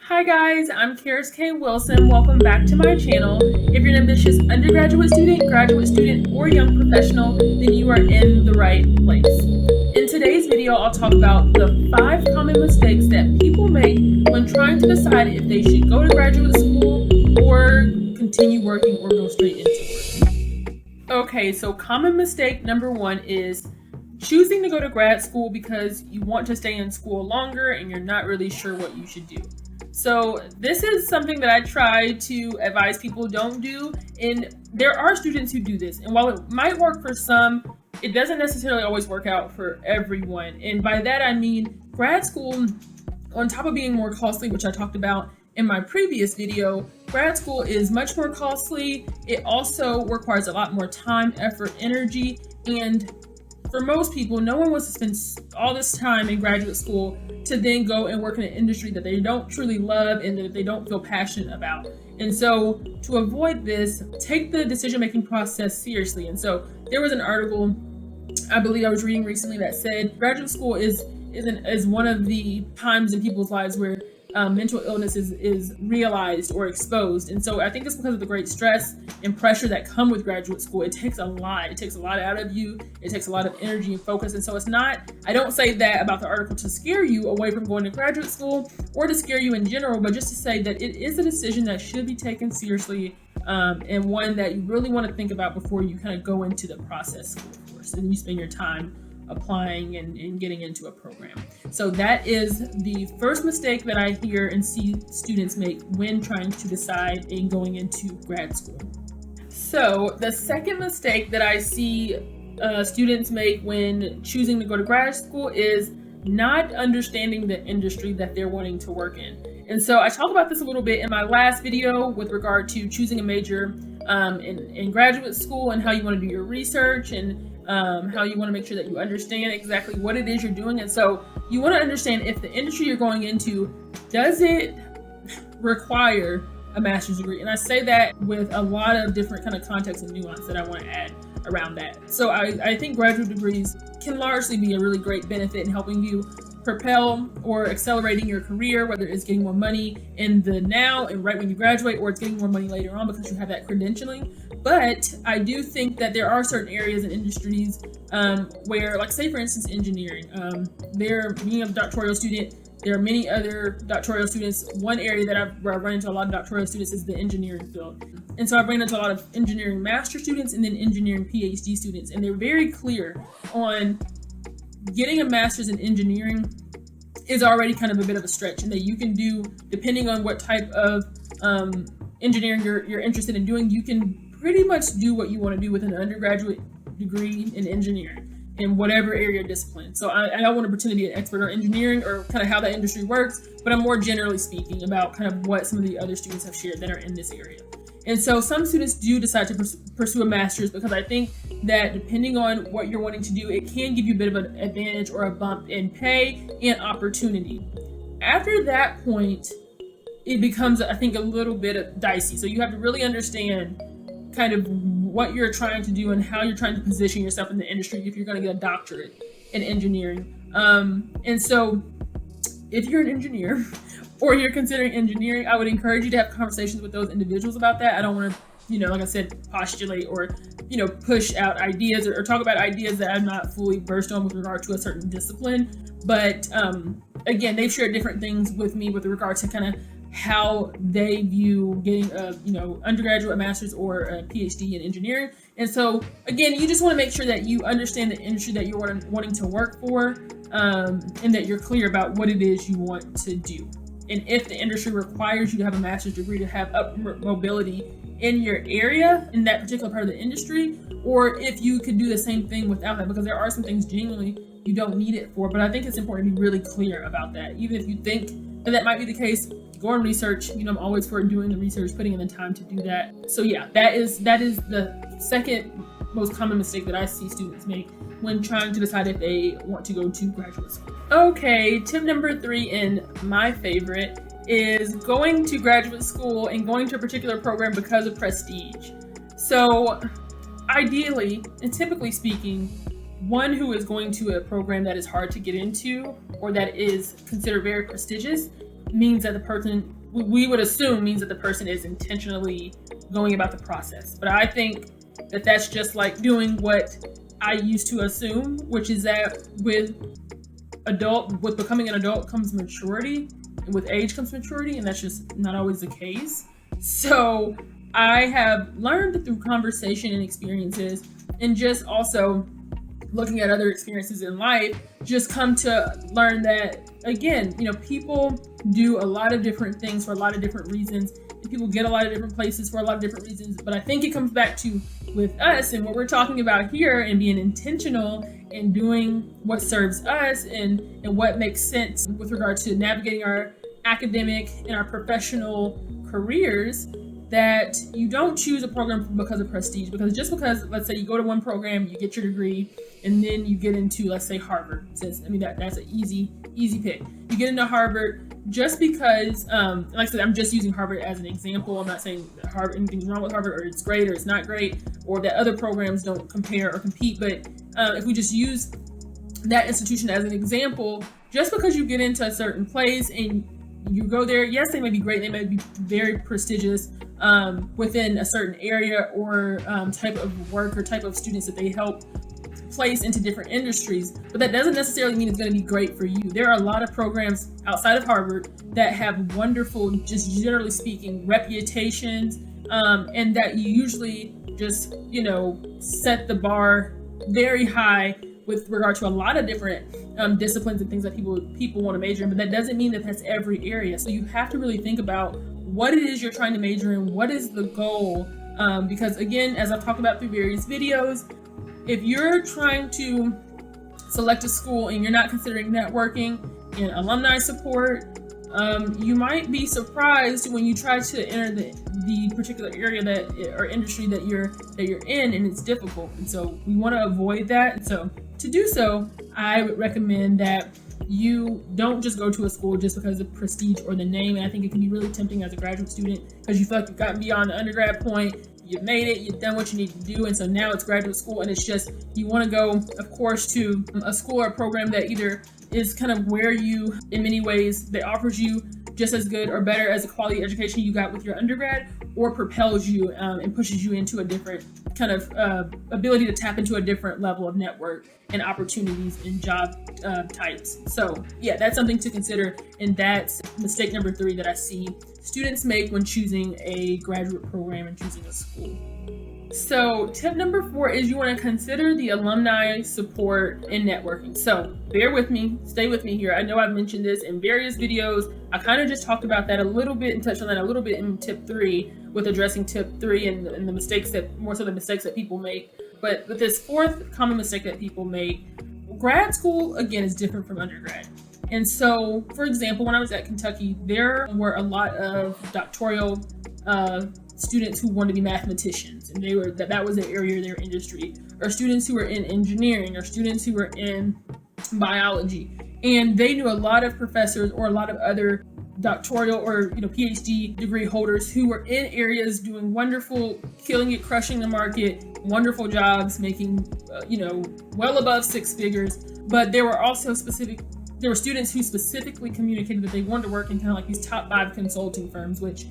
Hi guys, I'm Karis K. Wilson. Welcome back to my channel. If you're an ambitious undergraduate student, graduate student, or young professional, then you are in the right place. In today's video, I'll talk about the 5 common mistakes that people make when trying to decide if they should go to graduate school or continue working or go straight into work. Okay, so common mistake number 1 is choosing to go to grad school because you want to stay in school longer and you're not really sure what you should do. So this is something that I try to advise people don't do, and there are students who do this, and while it might work for some, it doesn't necessarily always work out for everyone. And by that I mean grad school, on top of being more costly, which I talked about in my previous video, grad school is much more costly. It also requires a lot more time, effort, energy, and for most people, no one wants to spend all this time in graduate school to then go and work in an industry that they don't truly love and that they don't feel passionate about. And so to avoid this, take the decision-making process seriously. And so there was an article I believe I was reading recently that said graduate school is one of the times in people's lives where mental illness is realized or exposed. And so I think it's because of the great stress and pressure that come with graduate school. It takes a lot out of you. It takes a lot of energy and focus. And so it's not, I don't say that about the article to scare you away from going to graduate school or to scare you in general, but just to say that it is a decision that should be taken seriously, and one that you really want to think about before you kind of go into the process, of course, and you spend your time applying and getting into a program. So that is the first mistake that I hear and see students make when trying to decide in going into grad school. So the second mistake that I see students make when choosing to go to grad school is not understanding the industry that they're wanting to work in. And so I talked about this a little bit in my last video with regard to choosing a major in graduate school and how you want to do your research and how you want to make sure that you understand exactly what it is you're doing. And so you want to understand if the industry you're going into, does it require a master's degree? And I say that with a lot of different kind of context and nuance that I want to add around that. So I think graduate degrees can largely be a really great benefit in helping you propel or accelerating your career, whether it's getting more money in the now and right when you graduate, or it's getting more money later on because you have that credentialing. But I do think that there are certain areas and industries where, like say for instance, engineering, being a doctoral student, there are many other doctoral students. One area that I've run into a lot of doctoral students is the engineering field. And so I've run into a lot of engineering master students and then engineering PhD students, and they're very clear on getting a master's in engineering is already kind of a bit of a stretch, and that you can do, depending on what type of engineering you're interested in doing, you can pretty much do what you want to do with an undergraduate degree in engineering in whatever area or discipline. So I don't want to pretend to be an expert on engineering or kind of how that industry works, but I'm more generally speaking about kind of what some of the other students have shared that are in this area. And so some students do decide to pursue a master's because I think that depending on what you're wanting to do, it can give you a bit of an advantage or a bump in pay and opportunity. After that point, it becomes, I think, a little bit dicey. So you have to really understand kind of what you're trying to do and how you're trying to position yourself in the industry if you're going to get a doctorate in engineering. And so if you're an engineer or you're considering engineering, I would encourage you to have conversations with those individuals about that. I don't want to, like I said, postulate or, push out ideas or talk about ideas that I'm not fully versed on with regard to a certain discipline. But again, they've shared different things with me with regard to kind of how they view getting a, undergraduate, a master's, or a PhD in engineering. And so again, you just want to make sure that you understand the industry that you're wanting to work for, and that you're clear about what it is you want to do. And if the industry requires you to have a master's degree to have upward mobility in your area, in that particular part of the industry, or if you could do the same thing without that, because there are some things genuinely you don't need it for. But I think it's important to be really clear about that. Even if you think that might be the case, go and research. I'm always for doing the research, putting in the time to do that. So yeah, that is the second most common mistake that I see students make when trying to decide if they want to go to graduate school. Okay, tip number 3, and my favorite, is going to graduate school and going to a particular program because of prestige. So ideally, and typically speaking, one who is going to a program that is hard to get into or that is considered very prestigious means that the person, we would assume means that the person is intentionally going about the process. But I think that that's just like doing what I used to assume, which is that with becoming an adult comes maturity, and with age comes maturity, and that's just not always the case. So I have learned through conversation and experiences, and just also looking at other experiences in life, just come to learn that, again, people do a lot of different things for a lot of different reasons, and people get a lot of different places for a lot of different reasons. But I think it comes back to, with us and what we're talking about here, and being intentional and doing what serves us and what makes sense with regard to navigating our academic and our professional careers, that you don't choose a program because of prestige. Because just because, let's say you go to one program, you get your degree, and then you get into, let's say, Harvard. That's an easy pick. You get into Harvard just because, like I said, I'm just using Harvard as an example. I'm not saying that anything's wrong with Harvard, or it's great or it's not great, or that other programs don't compare or compete. But if we just use that institution as an example, just because you get into a certain place and you go there, yes, they may be great, they may be very prestigious within a certain area or type of work or type of students that they help place into different industries, but that doesn't necessarily mean it's going to be great for you. There are a lot of programs outside of Harvard that have wonderful, just generally speaking, reputations, and that you usually just, set the bar very high with regard to a lot of different disciplines and things that people want to major in, but that doesn't mean that that's every area. So you have to really think about what it is you're trying to major in, what is the goal, because again, as I've talked about through various videos, if you're trying to select a school and you're not considering networking and alumni support, you might be surprised when you try to enter the particular area or industry that you're in, and it's difficult. And so we want to avoid that. And so to do so, I would recommend that you don't just go to a school just because of prestige or the name. And I think it can be really tempting as a graduate student because you feel like you've gotten beyond the undergrad point, you've made it, you've done what you need to do, and so now it's graduate school, and it's just, you want to go, of course, to a school or a program that either is kind of where you, in many ways, that offers you just as good or better as a quality education you got with your undergrad, or propels you and pushes you into a different kind of ability to tap into a different level of network and opportunities and job types. So yeah, that's something to consider, and that's mistake number 3 that I see students make when choosing a graduate program and choosing a school. So tip number 4 is you want to consider the alumni support and networking. So bear with me, stay with me here. I know I've mentioned this in various videos. I kind of just talked about that a little bit and touched on that a little bit in tip 3 with addressing tip 3 and the mistakes the mistakes that people make. But with this 4th common mistake that people make, grad school, again, is different from undergrad. And so, for example, when I was at Kentucky, there were a lot of doctoral students who wanted to be mathematicians, and that was their area, their industry, or students who were in engineering, or students who were in biology, and they knew a lot of professors or a lot of other doctoral or PhD degree holders who were in areas doing wonderful, killing it, crushing the market, wonderful jobs, making well above 6 figures. But there were students who specifically communicated that they wanted to work in kind of like these top 5 consulting firms, which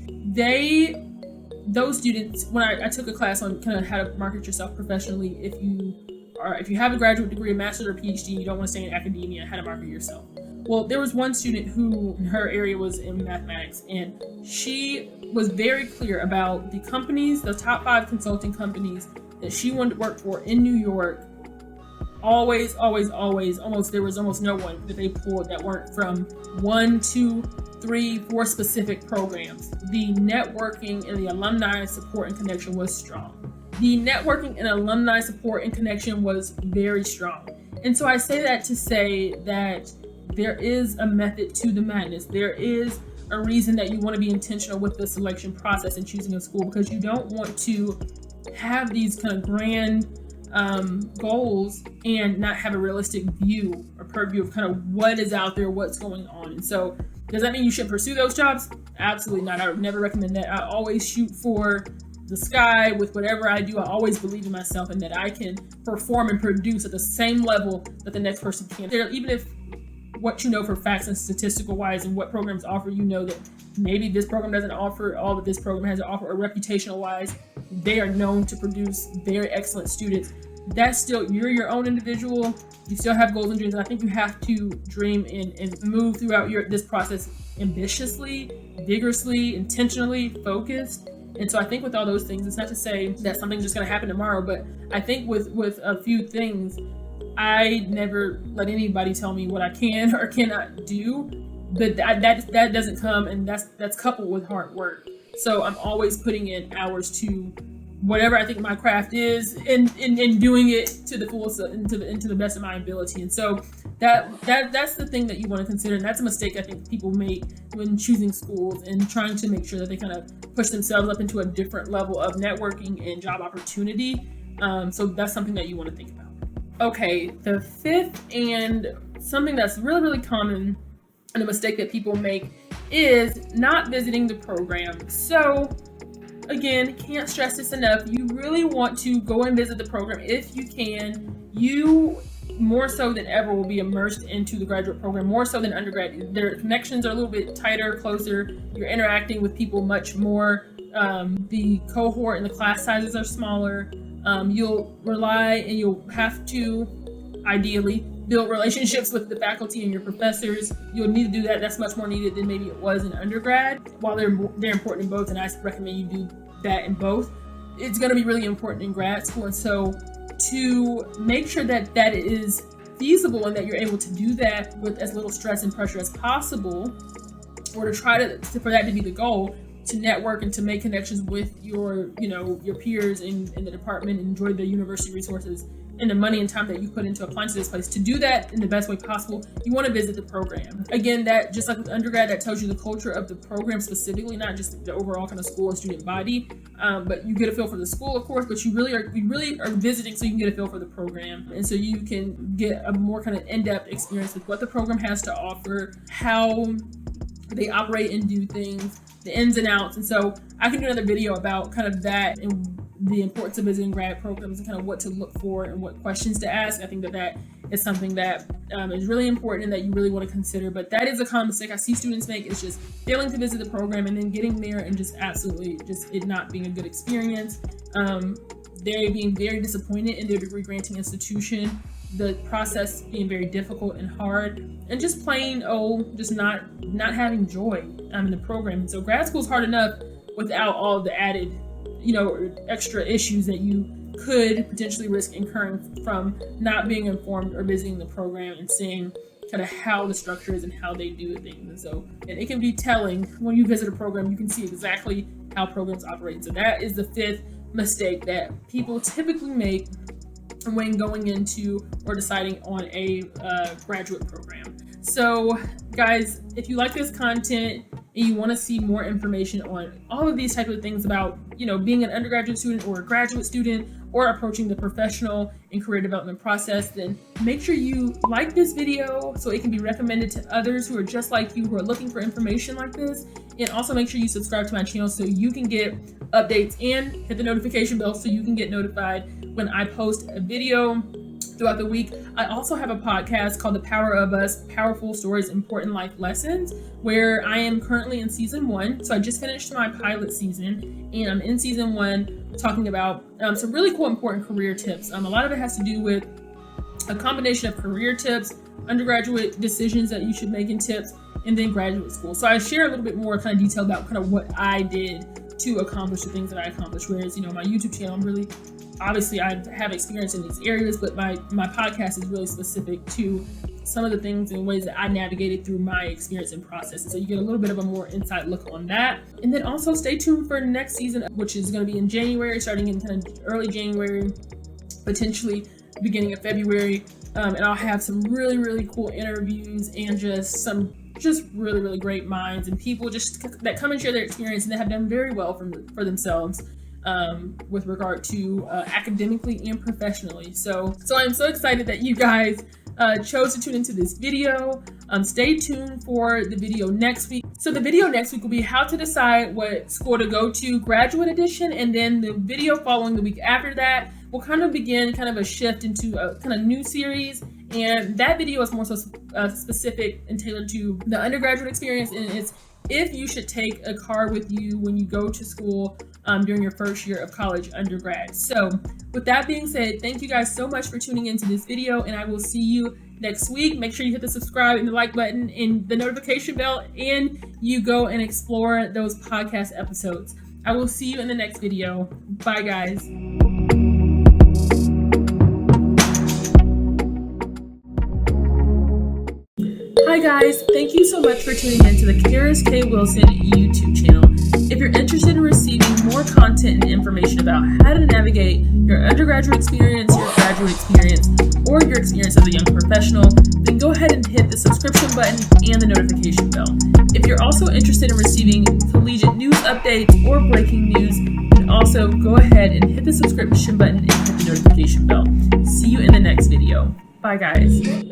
those students, when I took a class on kind of how to market yourself professionally, if you have a graduate degree, a master's or a PhD, you don't want to stay in academia, how to market yourself. Well, there was one student who her area was in mathematics, and she was very clear about the companies, the top 5 consulting companies that she wanted to work for in New York. Always, there was almost no one that they pulled that weren't from 1, 2, 3, 4 specific programs. The networking and the alumni support and connection was strong. The networking and alumni support and connection was very strong. And so I say that to say that there is a method to the madness. There is a reason that you want to be intentional with the selection process and choosing a school, because you don't want to have these kind of grand goals and not have a realistic view or purview of kind of what is out there, what's going on. And so does that mean you should pursue those jobs? Absolutely not. I would never recommend that. I always shoot for the sky with whatever I do. I always believe in myself and that I can perform and produce at the same level that the next person can. Even if what you know for facts and statistical wise and what programs offer, you know that maybe this program doesn't offer all that this program has to offer, or reputational wise, they are known to produce very excellent students. That's still, you're your own individual. You still have goals and dreams. And I think you have to dream and move throughout this process ambitiously, vigorously, intentionally, focused. And so I think with all those things, it's not to say that something's just going to happen tomorrow, but I think with a few things, I never let anybody tell me what I can or cannot do, but that doesn't come, and that's coupled with hard work. So I'm always putting in hours to whatever I think my craft is, and doing it to the fullest, into the best of my ability. And so that's the thing that you want to consider, and that's a mistake I think people make when choosing schools and trying to make sure that they kind of push themselves up into a different level of networking and job opportunity. So that's something that you want to think about. Okay, the fifth, and something that's really, really common and a mistake that people make, is not visiting the program. So again, can't stress this enough. You really want to go and visit the program if you can. You, more so than ever, will be immersed into the graduate program, more so than undergrad. Their connections are a little bit tighter, closer. You're interacting with people much more. The cohort and the class sizes are smaller. You'll rely and you'll have to, ideally, build relationships with the faculty and your professors. You'll need to do that. That's much more needed than maybe it was in undergrad. While they're important in both, and I recommend you do that in both, it's going to be really important in grad school. And so to make sure that that is feasible and that you're able to do that with as little stress and pressure as possible, or to try for that to be the goal, to network and to make connections with your peers in the department, and enjoy the university resources and the money and time that you put into applying to this place. To do that in the best way possible, you want to visit the program. Again, that, just like with undergrad, that tells you the culture of the program specifically, not just the overall kind of school and student body. But you get a feel for the school, of course, but you really are visiting so you can get a feel for the program. And so you can get a more kind of in-depth experience with what the program has to offer, how they operate and do things, the ins and outs. And so I can do another video about kind of that and the importance of visiting grad programs and kind of what to look for and what questions to ask. I think that is something that is really important and that you really want to consider. But that is a common mistake I see students make, is just failing to visit the program and then getting there and just absolutely just it not being a good experience. They're being very disappointed in their degree granting institution, the process being very difficult and hard, and just plain just not having joy in the program. And so grad school is hard enough without all the added extra issues that you could potentially risk incurring from not being informed or visiting the program and seeing kind of how the structure is and how they do things. And it can be telling when you visit a program, you can see exactly how programs operate. So that is the fifth mistake that people typically make when going into or deciding on a graduate program. So guys, if you like this content and you want to see more information on all of these types of things about, being an undergraduate student or a graduate student or approaching the professional and career development process, then make sure you like this video so it can be recommended to others who are just like you, who are looking for information like this. And also make sure you subscribe to my channel so you can get updates, and hit the notification bell so you can get notified when I post a video throughout the week. I also have a podcast called The Power of Us, Powerful Stories, Important Life Lessons, where I am currently in season 1. So I just finished my pilot season, and I'm in season 1 talking about some really cool, important career tips. A lot of it has to do with a combination of career tips, undergraduate decisions that you should make in tips, and then graduate school. So I share a little bit more kind of detail about kind of what I did to accomplish the things that I accomplished. Whereas, my YouTube channel, I'm really, obviously I have experience in these areas, but my podcast is really specific to some of the things and ways that I navigated through my experience and process. And so you get a little bit of a more inside look on that. And then also stay tuned for next season, which is going to be in January, starting in kind of early January, potentially beginning of February. And I'll have some really, really cool interviews and just really, really great minds and people that come and share their experience and that have done very well for themselves with regard to academically and professionally. So I'm so excited that you guys chose to tune into this video. Stay tuned for the video next week. So the video next week will be how to decide what school to go to, graduate edition, and then the video following the week after that will kind of begin kind of a shift into a kind of new series, And that video is more so specific and tailored to the undergraduate experience, and it's if you should take a card with you when you go to school during your first year of college undergrad. So with that being said, thank you guys so much for tuning into this video, and I will see you next week. Make sure you hit the subscribe and the like button and the notification bell, and you go and explore those podcast episodes. I will see you in the next video. Bye, guys. Hi guys, thank you so much for tuning in to the Karis K Wilson YouTube channel. If you're interested in receiving more content and information about how to navigate your undergraduate experience, your graduate experience, or your experience as a young professional, then go ahead and hit the subscription button and the notification bell. If you're also interested in receiving collegiate news updates or breaking news, then also go ahead and hit the subscription button and hit the notification bell. See you in the next video. Bye guys.